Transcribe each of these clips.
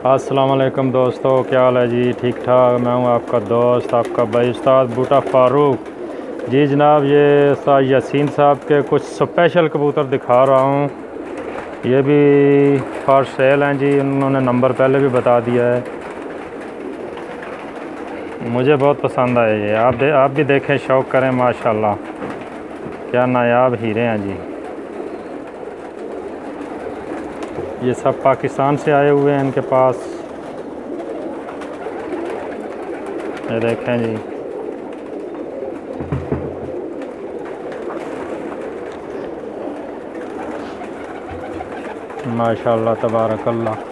अस्सलाम वालेकुम दोस्तों, क्या हाल है जी? ठीक ठाक। मैं हूं आपका दोस्त, आपका भाई उस्ताद बूटा फ़ारूक जी। जनाब, ये उस्ताद यासीन साहब के कुछ स्पेशल कबूतर दिखा रहा हूं। ये भी फॉर सेल हैं जी। उन्होंने नंबर पहले भी बता दिया है। मुझे बहुत पसंद आए ये। आप भी देखें, शौक़ करें। माशाल्लाह, क्या नायाब हीरे हैं जी। ये सब पाकिस्तान से आए हुए हैं इनके पास। ये देखें जी। माशाल्लाह, तबारकल्लाह।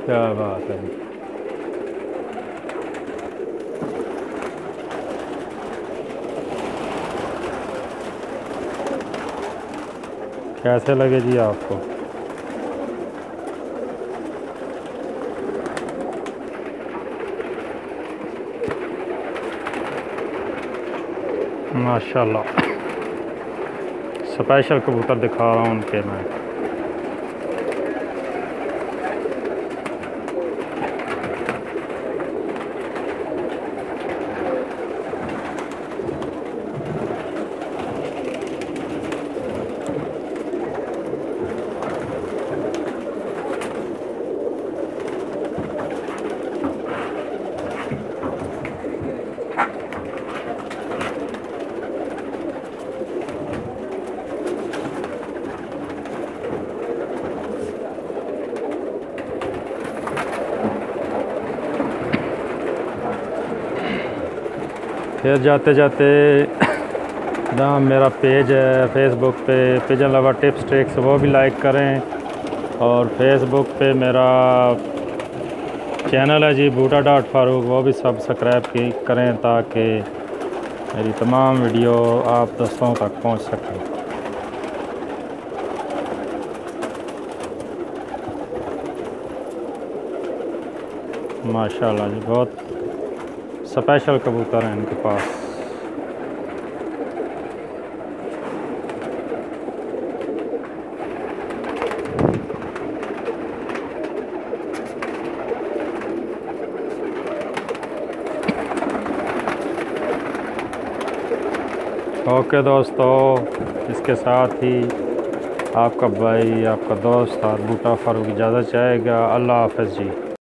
क्या बात है। कैसे लगे जी आपको? माशाल्लाह, स्पेशल कबूतर दिखा रहा हूँ उनके मैं। फिर जाते जाते ना, मेरा पेज है फेसबुक पे, पिजन लवर टिप्स ट्रिक्स, वो भी लाइक करें। और फेसबुक पे मेरा चैनल है जी बूटा.फारूक, वो भी सब्सक्राइब करें ताकि मेरी तमाम वीडियो आप दोस्तों तक पहुंच सकें। माशाल्लाह जी, बहुत स्पेशल कबूतर हैं इनके पास। ओके दोस्तों, इसके साथ ही आपका भाई, आपका दोस्त और बूटा फ़ारूक इजाज़त चाहेगा। अल्लाह हाफ़िज़ जी।